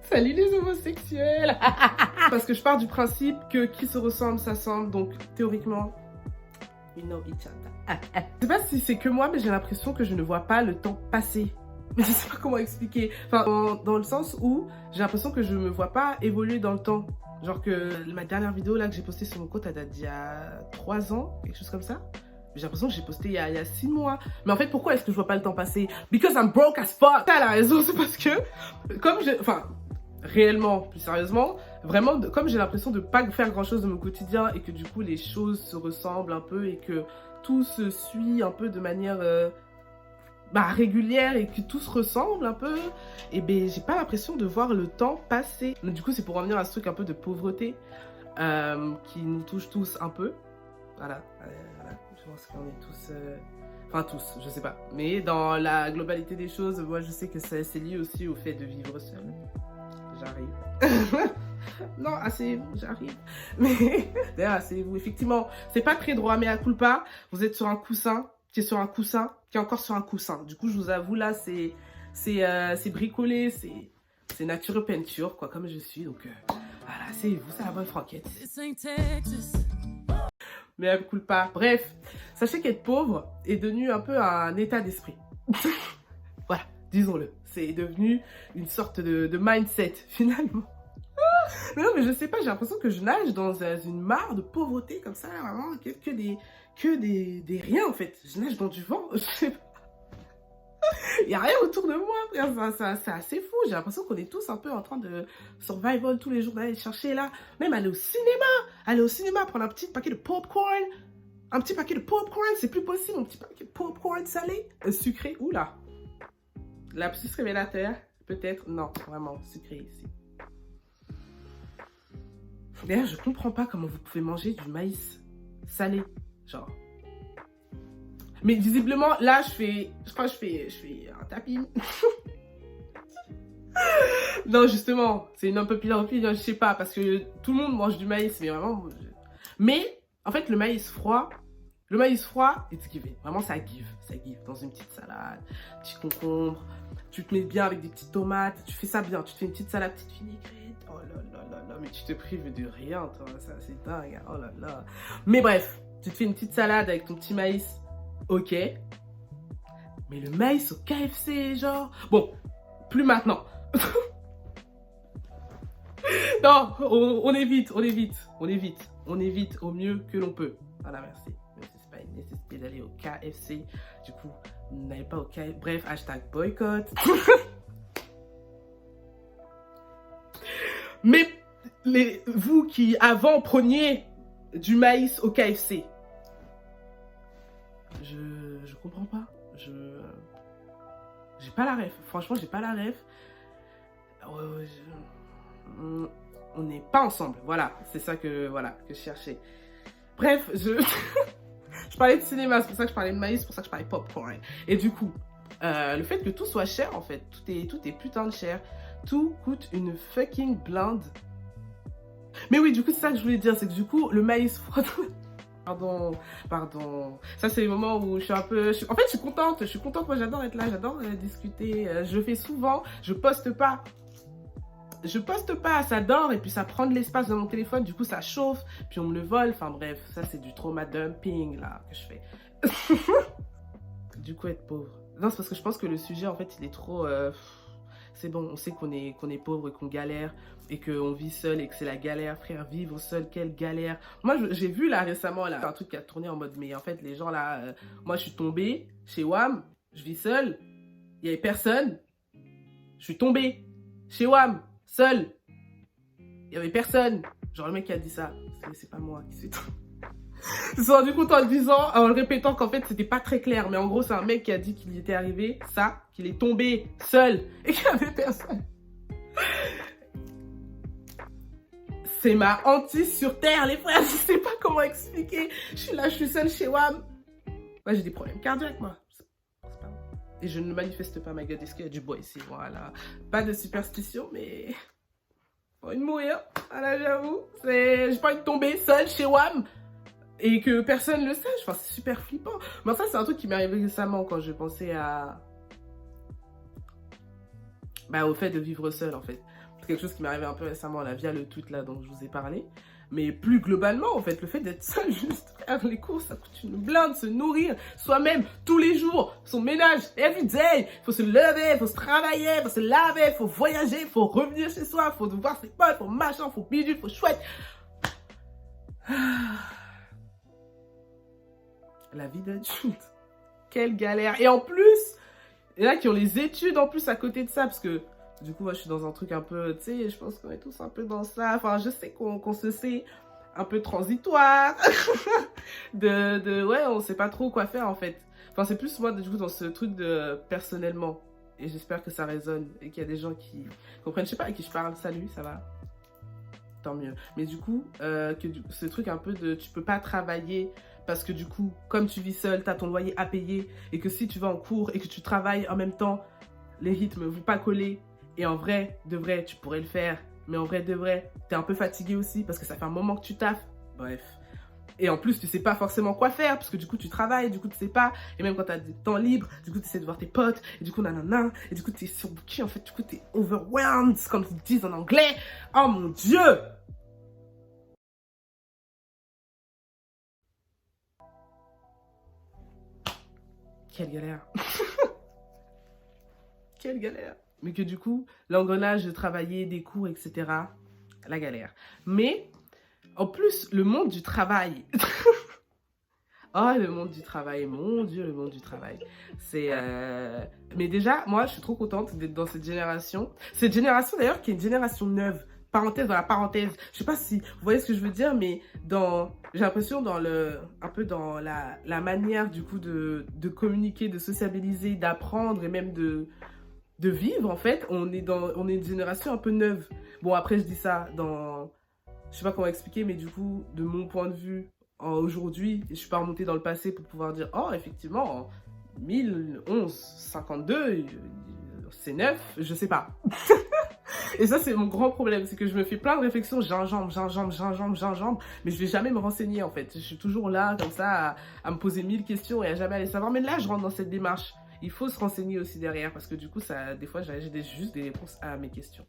Salut les homosexuels. Parce que je pars du principe que qui se ressemble s'assemble, donc théoriquement, we know each other. Je sais pas si c'est que moi, mais j'ai l'impression que je ne vois pas le temps passer. Mais je sais pas comment expliquer. Enfin, dans le sens où j'ai l'impression que je me vois pas évoluer dans le temps. Genre que ma dernière vidéo là que j'ai postée sur mon compte, elle date d'il y a 3 ans, quelque chose comme ça. J'ai l'impression que j'ai posté il y a 6 mois. Mais en fait, pourquoi est-ce que je vois pas le temps passer? Because I'm broke as fuck. T'as la raison, c'est parce que, comme je... Enfin, réellement, plus sérieusement, vraiment, comme j'ai l'impression de pas faire grand-chose de mon quotidien et que du coup, les choses se ressemblent un peu et que tout se suit un peu de manière régulière et que tout se ressemble un peu, et ben j'ai pas l'impression de voir le temps passer. Donc, du coup, c'est pour revenir à ce truc un peu de pauvreté qui nous touche tous un peu. Voilà. Je pense qu'on est tous... Enfin tous, je sais pas. Mais dans la globalité des choses, moi je sais que c'est lié aussi au fait de vivre seul. J'arrive. Non, asseyez-vous, j'arrive. Mais d'ailleurs, asseyez-vous. Effectivement, c'est pas très droit, mais à culpa, vous êtes sur un coussin, qui est sur un coussin, qui est encore sur un coussin. Du coup, je vous avoue, là, c'est bricolé, c'est nature peinture, quoi, comme je suis. Donc, voilà, asseyez-vous, c'est la bonne franquette. Mais elle coule pas. Bref, sachez qu'être pauvre est devenu un peu un état d'esprit. Voilà, disons-le. C'est devenu une sorte de mindset, finalement. Mais non, mais je sais pas, j'ai l'impression que je nage dans une mare de pauvreté, comme ça, vraiment, que des riens, en fait. Je nage dans du vent, je sais pas. Il y a rien autour de moi, c'est assez fou. J'ai l'impression qu'on est tous un peu en train de survival tous les jours, d'aller chercher là. Même aller au cinéma, prendre un petit paquet de popcorn. Un petit paquet de popcorn, c'est plus possible, un petit paquet de popcorn salé, sucré, oula. Lapsus révélateur, peut-être, non, vraiment, sucré ici. D'ailleurs, je comprends pas comment vous pouvez manger du maïs salé, genre. Mais visiblement, là, je crois que je fais un tapis. Non, justement, c'est une unpopular opinion, je sais pas, parce que tout le monde mange du maïs, mais vraiment... Mais, en fait, le maïs froid, it's given. Vraiment, ça give dans une petite salade, petit concombre, tu te mets bien avec des petites tomates, tu fais ça bien, tu te fais une petite salade, petite vinaigrette, oh là, mais tu te prives de rien, toi, ça, c'est dingue, oh là. Mais bref, tu te fais une petite salade avec ton petit maïs, ok, mais le maïs au KFC, genre, bon, plus maintenant. Non, on évite au mieux que l'on peut. Voilà, merci. C'est pas une nécessité d'aller au KFC. Du coup, n'allez pas au KFC. Bref, hashtag boycott. Mais vous qui avant preniez du maïs au KFC, je comprends pas. J'ai pas la ref. Franchement, j'ai pas la ref. On n'est pas ensemble, voilà, c'est ça que je cherchais. Bref, je parlais de cinéma, c'est pour ça que je parlais de maïs, c'est pour ça que je parlais de popcorn. Et du coup, le fait que tout soit cher, en fait, tout est putain de cher, tout coûte une fucking blinde. Mais oui, du coup, c'est ça que je voulais dire, c'est que du coup, le maïs froid... Pardon. Ça, c'est les moments où je suis un peu... En fait, je suis contente, moi j'adore être là, j'adore discuter, je le fais souvent, je poste pas, ça dort et puis ça prend de l'espace dans mon téléphone, du coup ça chauffe, puis on me le vole, enfin bref, ça c'est du trauma dumping là que je fais. Du coup être pauvre. Non, c'est parce que je pense que le sujet en fait il est trop... C'est bon, on sait qu'on est pauvre et qu'on galère et qu'on vit seul et que c'est la galère, frère, vivre seul, quelle galère. Moi j'ai vu là récemment là, un truc qui a tourné en mode mais en fait les gens là, moi je suis tombée chez WAM, je vis seul, il n'y avait personne, je suis tombée chez WAM. Seul. Il n'y avait personne. Genre le mec qui a dit ça, c'est pas moi qui suis tombé. Ils se sont rendu compte en le répétant qu'en fait c'était pas très clair. Mais en gros c'est un mec qui a dit qu'il était arrivé ça, qu'il est tombé seul et qu'il n'y avait personne. C'est ma hantise sur terre les frères, je sais pas comment expliquer. Je suis là, je suis seule chez WAM. Moi j'ai des problèmes cardiaques moi. Et je ne manifeste pas, my god, est-ce qu'il y a du bois ici? Voilà. Pas de superstition, mais... Pas envie de mourir. Voilà, j'avoue. J'ai pas envie de tomber seule chez WAM. Et que personne le sache. Enfin, c'est super flippant. Mais ça, c'est un truc qui m'est arrivé récemment quand je pensais à Bah, au fait de vivre seul, en fait. C'est quelque chose qui m'est arrivé un peu récemment, là, via le tweet, là, dont je vous ai parlé. Mais plus globalement, en fait, le fait d'être seul, juste faire les courses, ça coûte une blinde, se nourrir soi-même tous les jours, son ménage, every day. Il faut se lever, il faut se travailler, il faut se laver, il faut voyager, il faut revenir chez soi, il faut voir ses potes, il faut machin, il faut bidule, il faut chouette. La vie d'adulte. Quelle galère. Et en plus, il y en a qui ont les études en plus à côté de ça, parce que du coup, moi, je suis dans un truc un peu, tu sais, je pense qu'on est tous un peu dans ça. Enfin, je sais qu'on se sait un peu transitoire. Ouais, on sait pas trop quoi faire, en fait. Enfin, c'est plus moi, du coup, dans ce truc de personnellement. Et j'espère que ça résonne et qu'il y a des gens qui comprennent. Je sais pas à qui je parle. Salut, ça va? Tant mieux. Mais du coup, ce truc un peu de tu peux pas travailler parce que du coup, comme tu vis seul, tu as ton loyer à payer et que si tu vas en cours et que tu travailles en même temps, les rythmes ne vont pas coller. Et en vrai, de vrai, tu pourrais le faire. Mais en vrai, de vrai, t'es un peu fatigué aussi parce que ça fait un moment que tu taffes. Bref. Et en plus, tu sais pas forcément quoi faire parce que du coup, tu travailles, du coup, tu sais pas. Et même quand t'as des temps libres, du coup, tu essaies de voir tes potes. Et du coup, nanana. Et du coup, t'es surbooké. En fait, du coup, t'es overwhelmed, comme ils disent en anglais. Oh mon Dieu! Quelle galère. Quelle galère. Mais que du coup, l'engrenage de travailler, des cours, etc., la galère. Mais, en plus, le monde du travail. Oh, le monde du travail, mon Dieu, le monde du travail. C'est... Mais déjà, moi, je suis trop contente d'être dans cette génération. Cette génération, d'ailleurs, qui est une génération neuve. Parenthèse dans la parenthèse. Je sais pas si vous voyez ce que je veux dire, mais j'ai l'impression un peu dans la manière, du coup, de communiquer, de sociabiliser, d'apprendre et même de vivre, en fait. On est une génération un peu neuve. Bon, après, je dis ça je sais pas comment expliquer, mais du coup, de mon point de vue, aujourd'hui, je suis pas remontée dans le passé pour pouvoir dire, oh, effectivement, en 1152, c'est neuf, je sais pas. Et ça, c'est mon grand problème, c'est que je me fais plein de réflexions, gingembre, mais je vais jamais me renseigner, en fait. Je suis toujours là, comme ça, à me poser 1000 questions et à jamais aller savoir. Mais là, je rentre dans cette démarche. Il faut se renseigner aussi derrière, parce que du coup, des fois, j'ai juste des réponses à mes questions.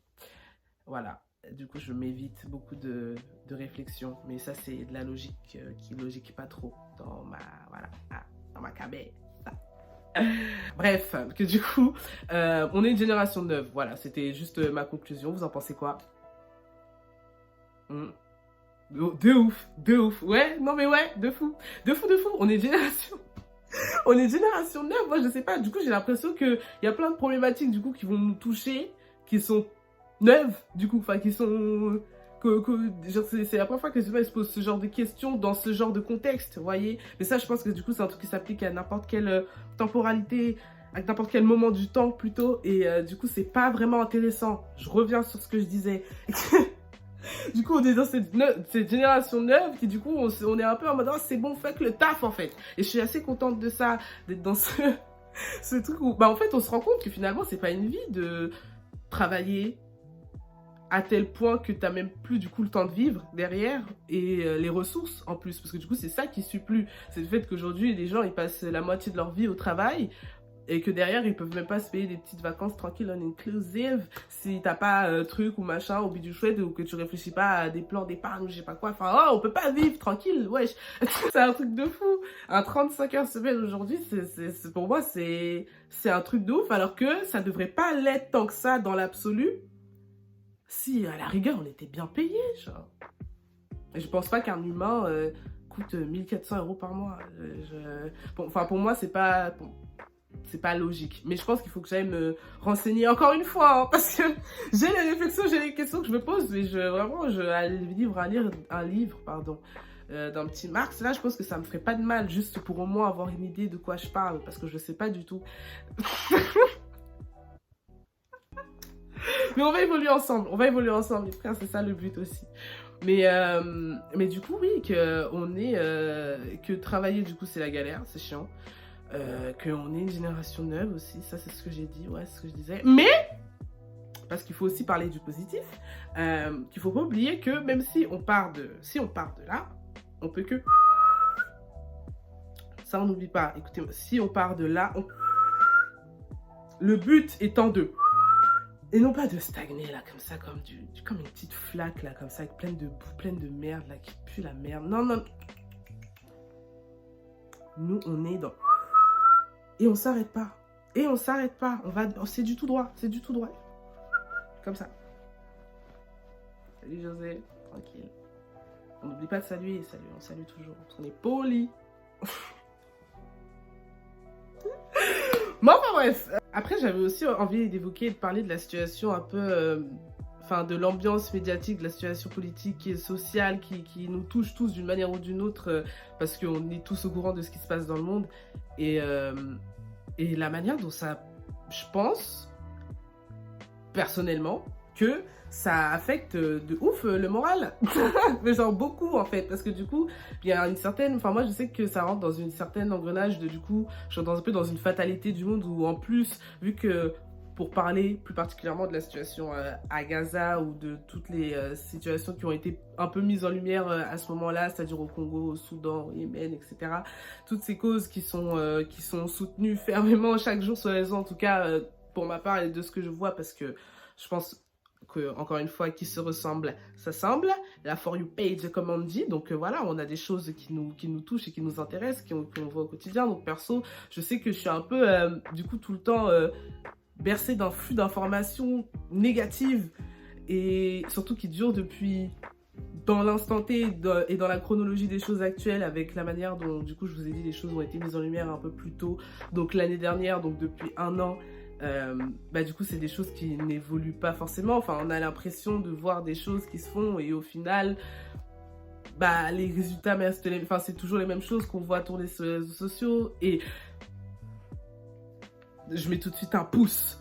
Voilà. Du coup, je m'évite beaucoup de réflexion. Mais ça, c'est de la logique qui logique pas trop voilà, dans ma cabane. Bref, que du coup, on est une génération neuve. Voilà, c'était juste ma conclusion. Vous en pensez quoi? De ouf, de ouf. Ouais, non mais ouais, de fou. De fou, de fou. On est une génération... On est une génération neuve. Moi, je sais pas. Du coup, j'ai l'impression qu'il y a plein de problématiques du coup qui vont nous toucher, qui sont neuves, du coup, enfin, qui sont... c'est la première fois que les humains se posent ce genre de questions dans ce genre de contexte, vous voyez. Mais ça, je pense que du coup, c'est un truc qui s'applique à n'importe quelle temporalité, à n'importe quel moment du temps, plutôt. Et du coup, c'est pas vraiment intéressant. Je reviens sur ce que je disais. Du coup, on est dans cette génération neuve qui, du coup, on est un peu en mode, oh, c'est bon, faites le taf, en fait. Et je suis assez contente de ça, d'être dans ce truc où, bah, en fait, on se rend compte que finalement, c'est pas une vie de travailler à tel point que tu n'as même plus du coup le temps de vivre derrière et les ressources en plus, parce que du coup c'est ça qui suit plus, c'est le fait qu'aujourd'hui les gens ils passent la moitié de leur vie au travail et que derrière ils peuvent même pas se payer des petites vacances tranquilles en inclusive si t'as pas truc ou machin ou bidule chouette ou que tu réfléchis pas à des plans d'épargne ou je sais pas quoi, enfin oh, on peut pas vivre tranquille, wesh. C'est un truc de fou. Un 35 heures semaine aujourd'hui, pour moi c'est un truc de ouf, alors que ça devrait pas l'être tant que ça dans l'absolu. Si, à la rigueur, on était bien payé, genre. Et je pense pas qu'un humain coûte 1400 € par mois. Bon, enfin, pour moi, c'est pas logique. Mais je pense qu'il faut que j'aille me renseigner encore une fois, hein, parce que j'ai les réflexions, j'ai les questions que je me pose, mais vraiment, un livre, pardon, d'un petit Marx, là, je pense que ça me ferait pas de mal, juste pour au moins avoir une idée de quoi je parle, parce que je sais pas du tout. Mais on va évoluer ensemble, les frères, c'est ça le but aussi. Mais du coup, oui, que travailler, du coup, c'est la galère, c'est chiant. Qu'on est une génération neuve aussi, ça c'est ce que j'ai dit, ouais, c'est ce que je disais. Mais, parce qu'il faut aussi parler du positif, qu'il faut pas oublier que même si on part de là, on peut que... Ça, on n'oublie pas. Écoutez, si on part de là, le but étant de Et non pas de stagner, là, comme ça, comme une petite flaque, là, comme ça, avec pleine de boue, pleine de merde, là, qui pue la merde. Non, non. Nous, on est dans... Et on s'arrête pas. Et on s'arrête pas. C'est du tout droit. C'est du tout droit. Comme ça. Salut, José. Tranquille. On n'oublie pas de saluer. Salut, on salue toujours. Parce qu'on est poli. Bon, enfin bref. Après, j'avais aussi envie d'évoquer et de parler de la situation un peu... Enfin, de l'ambiance médiatique, de la situation politique et sociale qui nous touche tous d'une manière ou d'une autre, parce qu'on est tous au courant de ce qui se passe dans le monde. Et la manière dont ça... Je pense, personnellement, que ça affecte de ouf le moral. Mais genre beaucoup, en fait. Parce que du coup, il y a une certaine... Enfin, moi, je sais que ça rentre dans une certaine engrenage de, du coup, je suis un peu dans une fatalité du monde où, en plus, vu que... Pour parler plus particulièrement de la situation à Gaza ou de toutes les situations qui ont été un peu mises en lumière à ce moment-là, c'est-à-dire au Congo, au Soudan, au Yémen, etc. Toutes ces causes qui sont soutenues fermement chaque jour sur les réseaux, en tout cas pour ma part et de ce que je vois, parce que je pense que, encore une fois, qui se ressemble, s'assemble. La For You page, comme on dit. Donc voilà, on a des choses qui nous touchent et qui nous intéressent, qu'on voit au quotidien. Donc perso, je sais que je suis un peu, du coup, tout le temps... bercé d'un flux d'informations négatives et surtout qui dure depuis dans l'instant T et dans la chronologie des choses actuelles, avec la manière dont, du coup, je vous ai dit, les choses ont été mises en lumière un peu plus tôt, donc l'année dernière, donc depuis un an. Du coup, c'est des choses qui n'évoluent pas forcément. Enfin, on a l'impression de voir des choses qui se font et au final, les résultats, c'est toujours les mêmes choses qu'on voit tourner sur les réseaux sociaux. Et je mets tout de suite un pouce.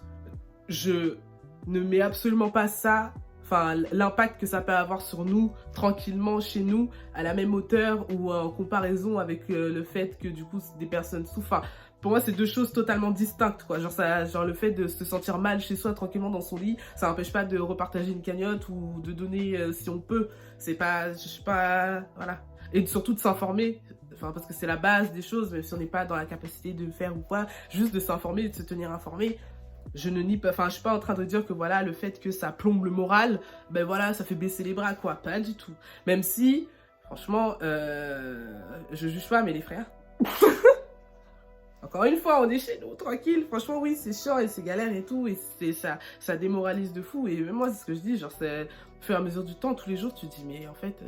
Je ne mets absolument pas ça, enfin l'impact que ça peut avoir sur nous, tranquillement chez nous, à la même hauteur ou en comparaison avec le fait que du coup des personnes souffrent. Enfin, pour moi, c'est deux choses totalement distinctes, quoi. Genre le fait de se sentir mal chez soi, tranquillement dans son lit, ça n'empêche pas de repartager une cagnotte ou de donner si on peut. C'est pas, je sais pas, voilà. Et surtout de s'informer. Enfin, parce que c'est la base des choses, même si on n'est pas dans la capacité de faire ou quoi, juste de s'informer et de se tenir informé. Je ne nie pas, enfin, je suis pas en train de dire que voilà, le fait que ça plombe le moral, ben voilà, ça fait baisser les bras, quoi. Pas du tout. Même si, franchement, je juge pas, mais les frères. Encore une fois, on est chez nous, tranquille. Franchement, oui, c'est chiant et c'est galère et tout. Et ça démoralise de fou. Et même moi, c'est ce que je dis, genre, c'est au fur et à mesure du temps, tous les jours, tu te dis, mais en fait,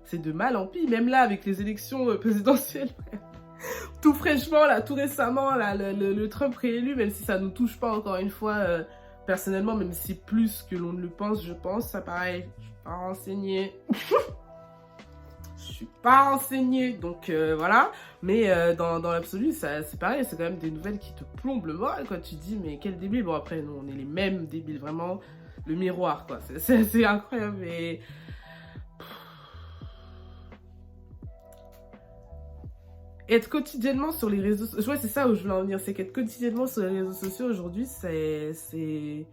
c'est de mal en pis. Même là, avec les élections présidentielles, tout fraîchement, là, tout récemment, là, le Trump réélu, même si ça nous touche pas encore une fois, personnellement, même si plus que l'on ne le pense, je pense, ça pareil, je suis pas renseignée. Je suis pas renseignée, donc voilà. Mais dans l'absolu, c'est pareil, c'est quand même des nouvelles qui te plombent le moral, quoi. Tu te dis, mais quel débile. Bon, après, nous, on est les mêmes débiles, vraiment, le miroir, quoi. C'est incroyable, et... Être quotidiennement sur les réseaux sociaux, ouais, c'est ça où je voulais en venir, c'est qu'être quotidiennement sur les réseaux sociaux aujourd'hui, c'est...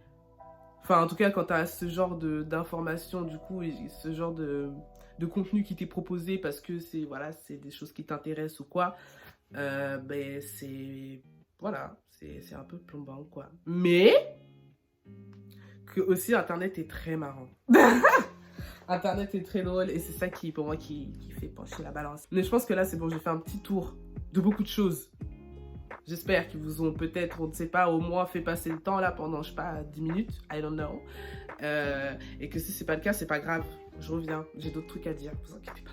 Enfin, en tout cas, quand tu as ce genre d'informations, du coup, et ce genre de contenu qui t'est proposé parce que c'est voilà, c'est des choses qui t'intéressent ou quoi, c'est... Voilà, c'est un peu plombant, quoi. Mais que aussi, Internet est très marrant. Internet est très drôle et c'est ça qui, pour moi, qui fait pencher la balance. Mais je pense que là, c'est bon, j'ai fait un petit tour de beaucoup de choses. J'espère qu'ils vous ont peut-être, on ne sait pas, au moins fait passer le temps là pendant, je sais pas, 10 minutes, I don't know. Et que si c'est pas le cas, c'est pas grave. Je reviens, j'ai d'autres trucs à dire, vous inquiétez pas.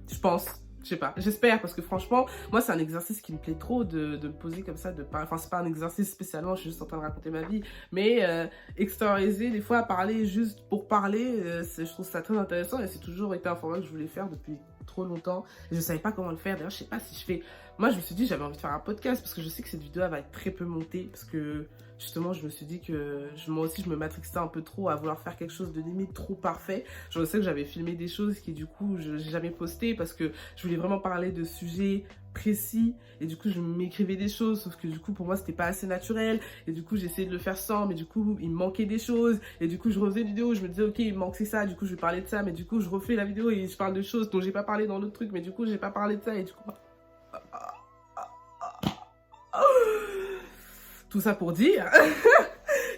Je pense. Je sais pas, j'espère, parce que franchement, moi, c'est un exercice qui me plaît trop de me poser comme ça, de parler. Enfin, c'est pas un exercice spécialement, je suis juste en train de raconter ma vie, mais extérioriser, des fois, parler juste pour parler, je trouve ça très intéressant et c'est toujours été un format que je voulais faire depuis trop longtemps. Et je savais pas comment le faire, d'ailleurs, je sais pas si je fais... Moi, je me suis dit, j'avais envie de faire un podcast parce que je sais que cette vidéo elle va être très peu montée, parce que justement, je me suis dit que moi aussi, je me matrixais un peu trop à vouloir faire quelque chose de limite trop parfait. Je sais que j'avais filmé des choses qui, du coup, je n'ai jamais postées parce que je voulais vraiment parler de sujets précis et du coup, je m'écrivais des choses, sauf que du coup, pour moi, c'était pas assez naturel et du coup, j'essayais de le faire sans, mais du coup, il me manquait des choses et du coup, je refaisais une vidéo où je me disais, ok, il me manque ça, du coup, je vais parler de ça, mais du coup, je refais la vidéo et je parle de choses dont j'ai pas parlé dans l'autre truc, mais du coup, j'ai pas parlé de ça et du coup... Tout ça pour dire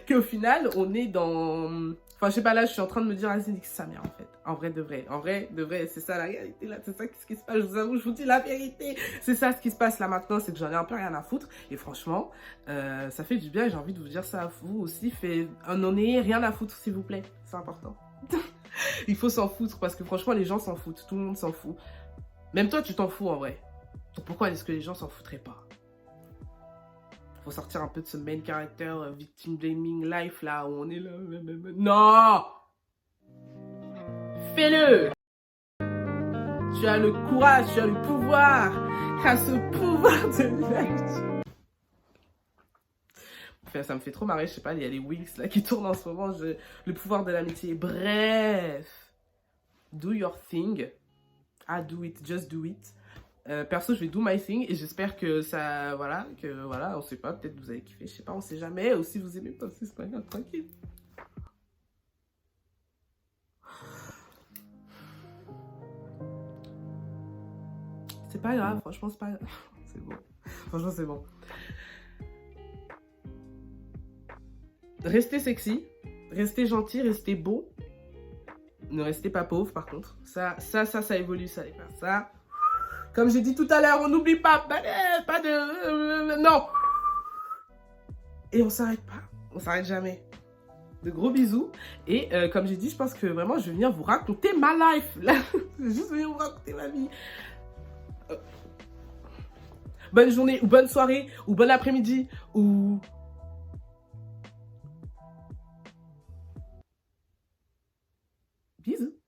qu'au final, on est dans... Enfin, je sais pas, là, je suis en train de me dire, ah, c'est sa mère, en fait. En vrai, de vrai. En vrai, de vrai, c'est ça la réalité, là. C'est ça ce qui se passe, je vous avoue, je vous dis la vérité. C'est ça ce qui se passe, là, maintenant, c'est que j'en ai un peu rien à foutre. Et franchement, ça fait du bien et j'ai envie de vous dire ça à vous aussi. N'en ayez rien à foutre, s'il vous plaît. C'est important. Il faut s'en foutre parce que franchement, les gens s'en foutent. Tout le monde s'en fout. Même toi, tu t'en fous, en vrai. Donc pourquoi est-ce que les gens s'en foutraient pas? Faut sortir un peu de ce main character victim blaming life là où on est là. Non! Fais-le! Tu as le courage, tu as le pouvoir. Tu as ce pouvoir de l'âge. Enfin, ça me fait trop marrer, je sais pas, il y a les Wings là qui tournent en ce moment. Le pouvoir de l'amitié. Bref. Do your thing. Ah, do it, just do it. Perso, je vais do my thing et j'espère que ça, voilà, on sait pas, peut-être vous avez kiffé, je sais pas, on sait jamais, ou si vous aimez pas, c'est pas grave, tranquille. C'est pas grave, franchement, c'est pas grave. C'est bon, franchement, c'est bon. Restez sexy, restez gentil, restez beau. Ne restez pas pauvre, par contre. Ça évolue, ça, les gars. Ça, comme j'ai dit tout à l'heure, on n'oublie pas, pas de... non. Et on s'arrête pas, on s'arrête jamais. De gros bisous. Et comme j'ai dit, je pense que vraiment, je vais venir vous raconter ma life. Là, je vais juste venir vous raconter ma vie. Bonne journée, ou bonne soirée, ou bon après-midi, ou... Bisous.